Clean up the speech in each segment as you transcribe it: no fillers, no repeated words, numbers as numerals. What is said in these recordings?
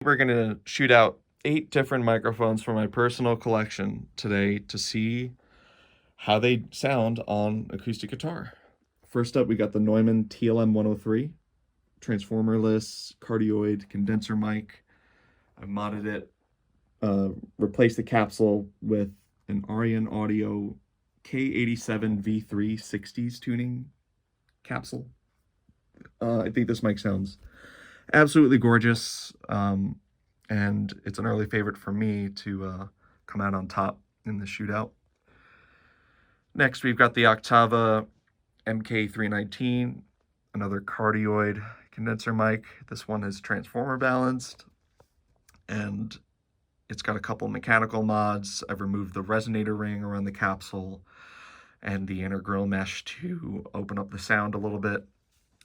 we're going to shoot out 8 different microphones from my personal collection today to see how they sound on acoustic guitar. First up, we got the Neumann TLM 103, transformerless cardioid condenser mic. I modded it, replaced the capsule with an Arienne Audio K87 V3 60s tuning capsule. I think this mic sounds absolutely gorgeous, and it's an early favorite for me to come out on top in the shootout. Next, we've got the Oktava MK-319, another cardioid condenser mic. This one is transformer balanced, and it's got a couple mechanical mods. I've removed the resonator ring around the capsule and the inner grille mesh to open up the sound a little bit.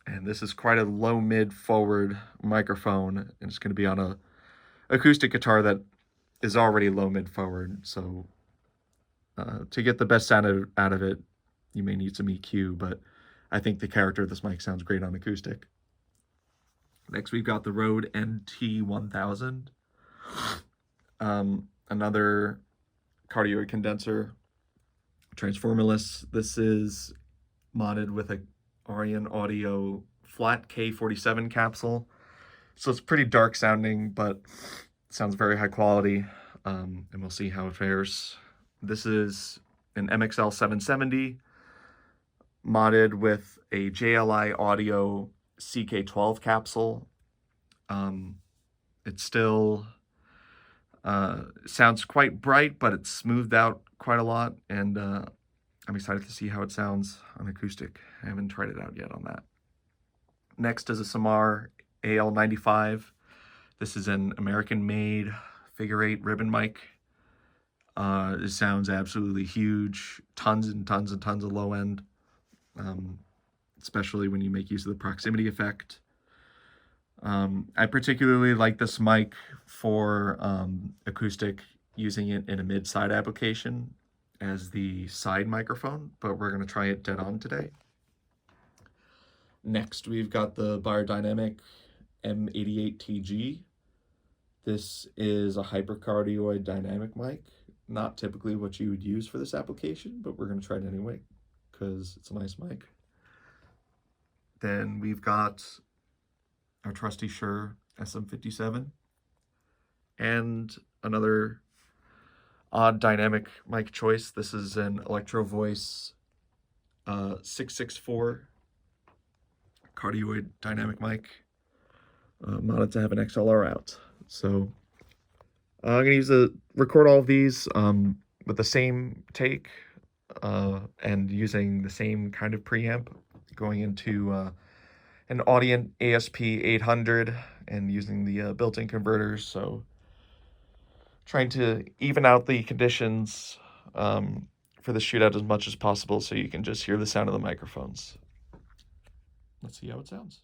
And this is quite a low mid forward microphone, and it's going to be on a acoustic guitar that is already low mid forward. So to get the best sound out of it, you may need some EQ, but I think the character of this mic sounds great on acoustic. Next, we've got the Rode NT1000, another cardioid condenser, transformerless. This is modded with a Arienne Audio Flat K47 capsule. So it's pretty dark sounding, but it sounds very high quality, and we'll see how it fares. This is an MXL 770 modded with a JLI Audio CK-12 capsule. It still sounds quite bright, but it's smoothed out quite a lot, and I'm excited to see how it sounds on acoustic. I haven't tried it out yet on that. Next is a Samar AL95. This is an American-made figure-8 ribbon mic. It sounds absolutely huge. Tons and tons and tons of low end, especially when you make use of the proximity effect. I particularly like this mic for acoustic, using it in a mid-side application as the side microphone, but we're going to try it dead on today. Next, we've got the Beyerdynamic M88TG. This is a hypercardioid dynamic mic. Not typically what you would use for this application, but we're going to try it anyway because it's a nice mic. Then we've got our trusty Shure SM57 and another odd dynamic mic choice. This is an Electro-Voice 664 cardioid dynamic mic, modded to have an XLR out. So I'm going to record all of these with the same take and using the same kind of preamp, going into an Audient ASP800 and using the built-in converters. So trying to even out the conditions for the shootout as much as possible so you can just hear the sound of the microphones. Let's see how it sounds.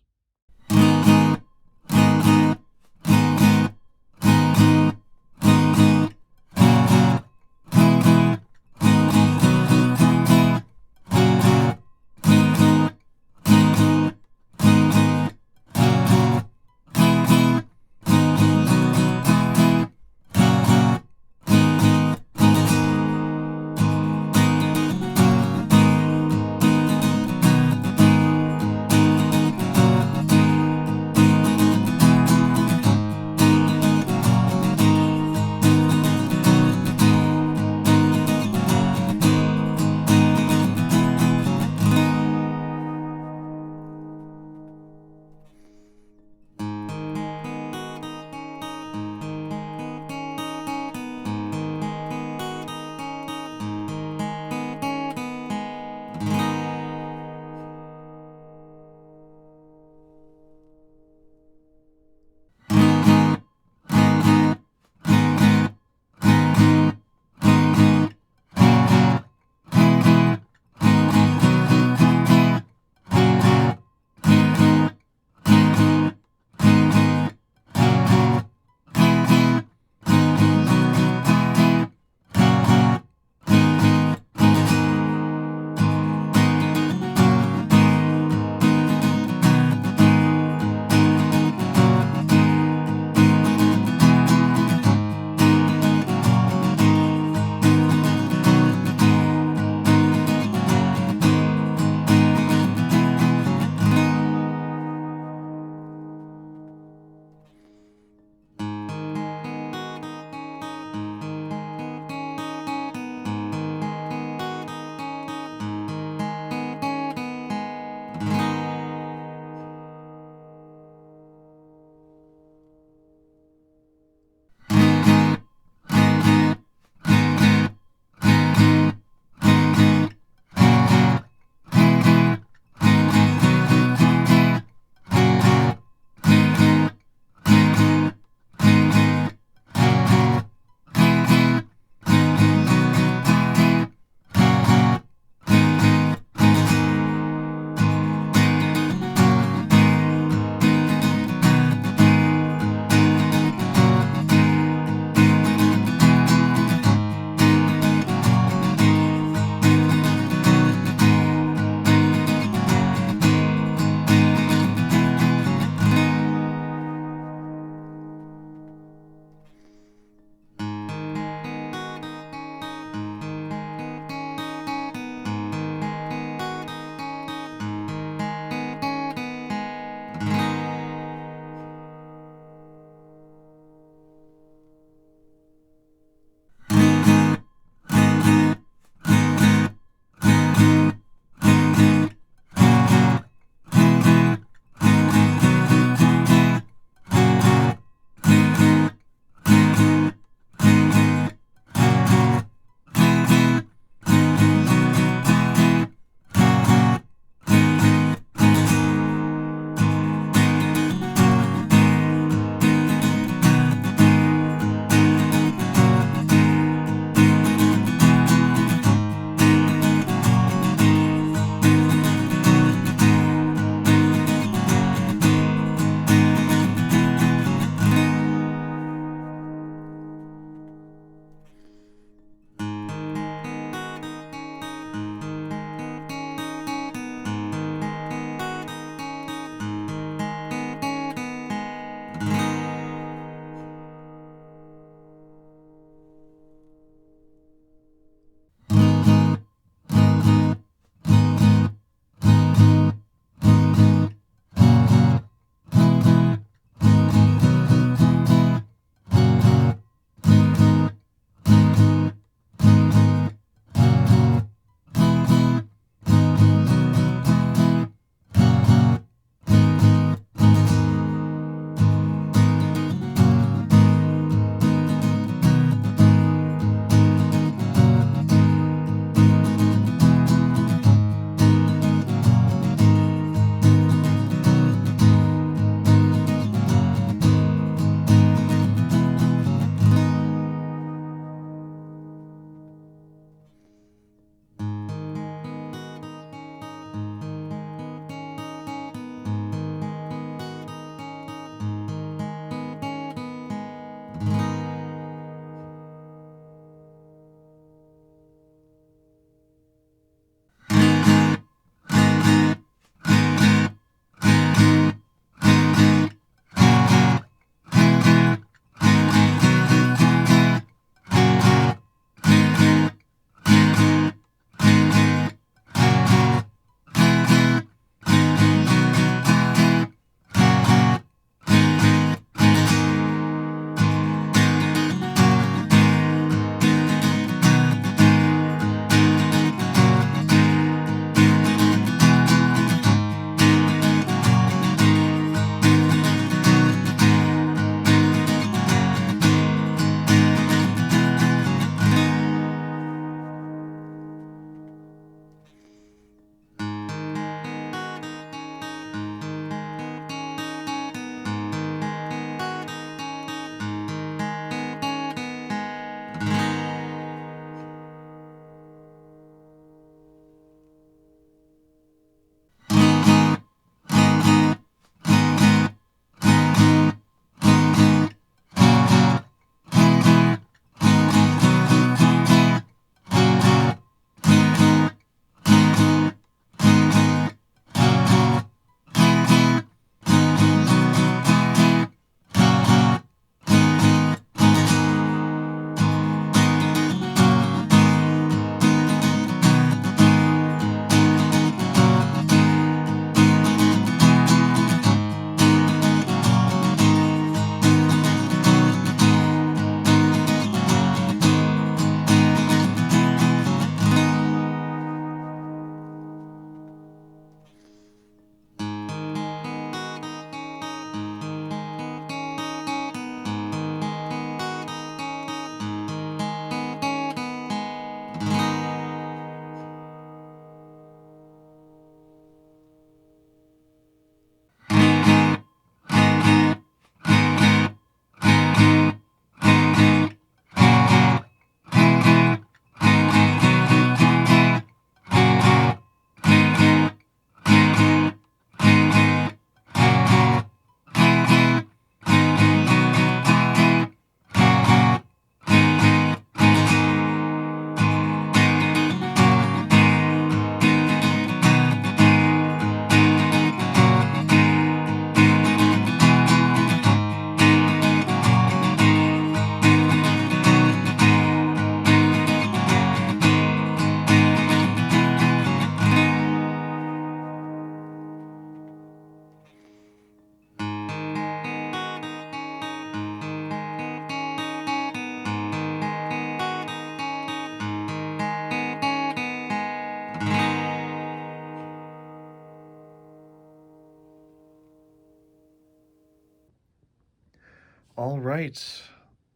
All right,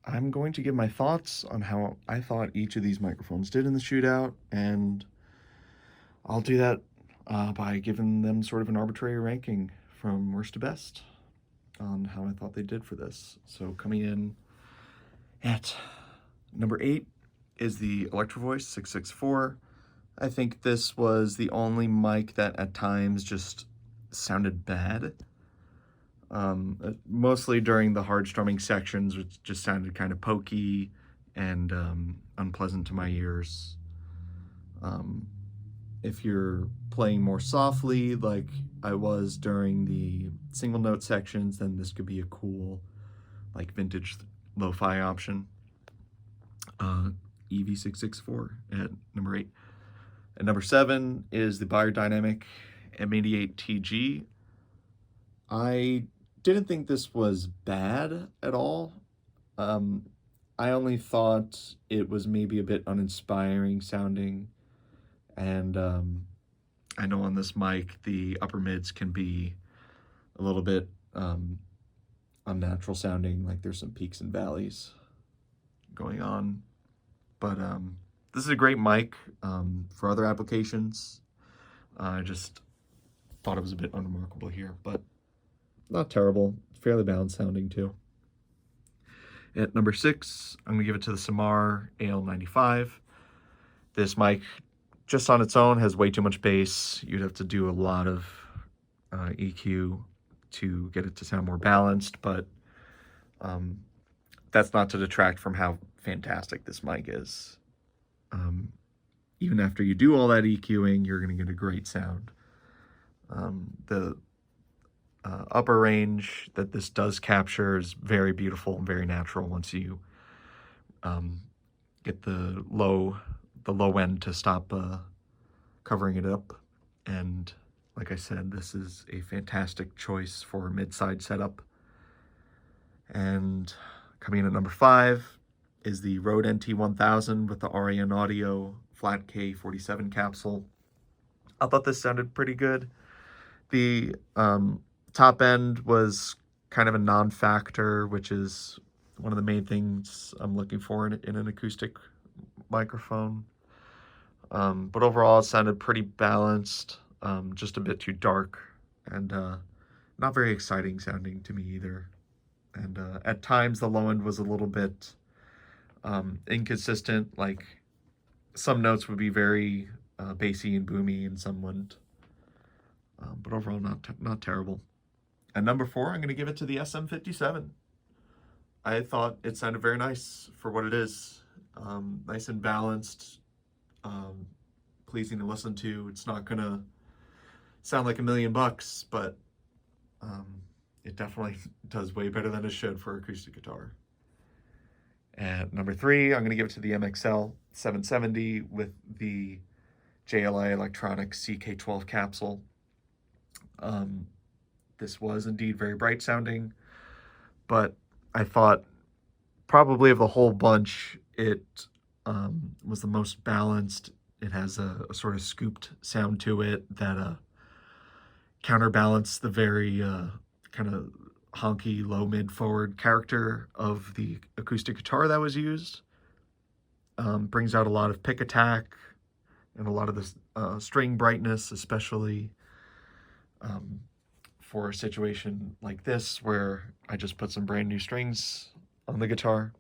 I'm going to give my thoughts on how I thought each of these microphones did in the shootout, and I'll do that by giving them sort of an arbitrary ranking from worst to best on how I thought they did for this. So coming in at number 8 is the Electro-Voice 664. I think this was the only mic that at times just sounded bad. Mostly during the hard strumming sections, which just sounded kind of pokey and unpleasant to my ears. If you're playing more softly, like I was during the single note sections, then this could be a cool, like, vintage lo-fi option. EV664 at number 8. At number 7 is the Beyerdynamic M88TG. I didn't think this was bad at all. I only thought it was maybe a bit uninspiring sounding, and I know on this mic the upper mids can be a little bit unnatural sounding, like there's some peaks and valleys going on, but this is a great mic for other applications. I just thought it was a bit unremarkable here, but not terrible. It's fairly balanced sounding too. At number 6, I'm gonna give it to the Samar AL95. This mic, just on its own, has way too much bass. You'd have to do a lot of EQ to get it to sound more balanced, but that's not to detract from how fantastic this mic is. Even after you do all that EQing, you're gonna get a great sound. The upper range that this does capture is very beautiful and very natural once you get the low end to stop covering it up. And like I said, this is a fantastic choice for a mid-side setup. And coming in at number 5 is the Rode NT1000 with the Arienne Audio Flat K47 capsule. I thought this sounded pretty good. The top end was kind of a non-factor, which is one of the main things I'm looking for in an acoustic microphone. But overall, it sounded pretty balanced, just a bit too dark, and not very exciting sounding to me either. And at times, the low end was a little bit inconsistent, like some notes would be very bassy and boomy and some wouldn't. But overall, not terrible. At number 4, I'm going to give it to the SM57. I thought it sounded very nice for what it is. Nice and balanced, pleasing to listen to. It's not going to sound like $1,000,000, but it definitely does way better than it should for acoustic guitar. At number 3, I'm going to give it to the MXL 770 with the JLI Electronics CK-12 capsule. This was indeed very bright sounding, but I thought probably of the whole bunch, it was the most balanced. It has a sort of scooped sound to it that counterbalanced the very kind of honky low mid forward character of the acoustic guitar that was used. Brings out a lot of pick attack and a lot of this string brightness, especially for a situation like this where I just put some brand new strings on the guitar.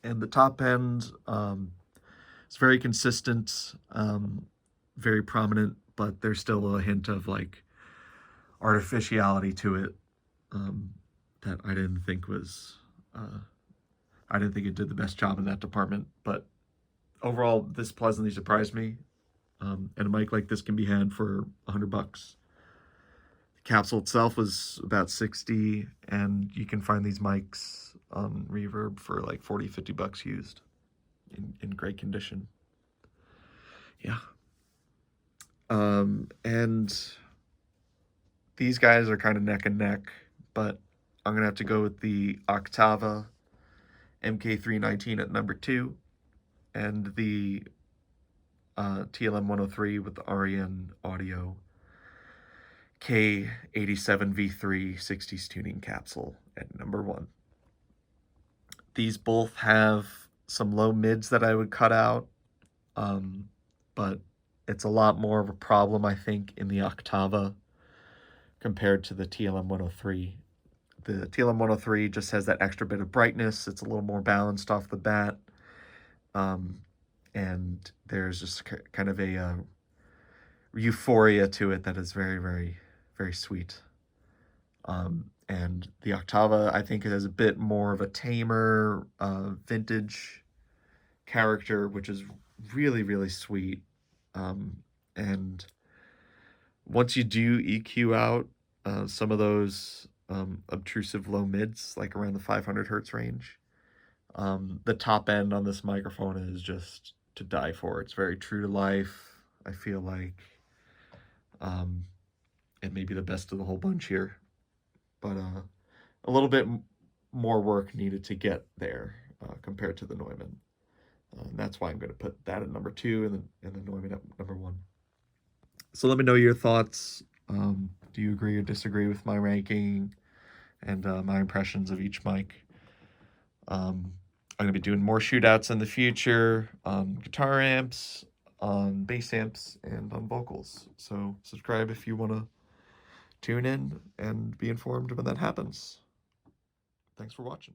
And the top end is very consistent, very prominent, but there's still a hint of like artificiality to it that I didn't think was, I didn't think it did the best job in that department. But overall, this pleasantly surprised me. And a mic like this can be had for $100. The capsule itself was about $60, and you can find these mics on Reverb for like $40, $50 used in great condition. Yeah. And these guys are kind of neck and neck, but I'm gonna have to go with the Oktava MK-319 at number 2, and the TLM 103 with the Arienne Audio K87 V3 60s tuning capsule at number 1. These both have some low mids that I would cut out, but it's a lot more of a problem, I think, in the Oktava compared to the TLM 103. The TLM 103 just has that extra bit of brightness. It's a little more balanced off the bat. And there's just kind of a euphoria to it that is very, very, very sweet. And the Oktava, I think, it has a bit more of a tamer, vintage character, which is really, really sweet. And once you do EQ out some of those obtrusive low mids, like around the 500 hertz range, the top end on this microphone is just to die for. It's very true to life, I feel like. It may be the best of the whole bunch here, but a little bit more work needed to get there compared to the Neumann. And that's why I'm going to put that at number 2 and the Neumann at number 1. So let me know your thoughts. Do you agree or disagree with my ranking and my impressions of each mic? I'm going to be doing more shootouts in the future on guitar amps, on bass amps, and on vocals. So subscribe if you want to tune in and be informed when that happens. Thanks for watching.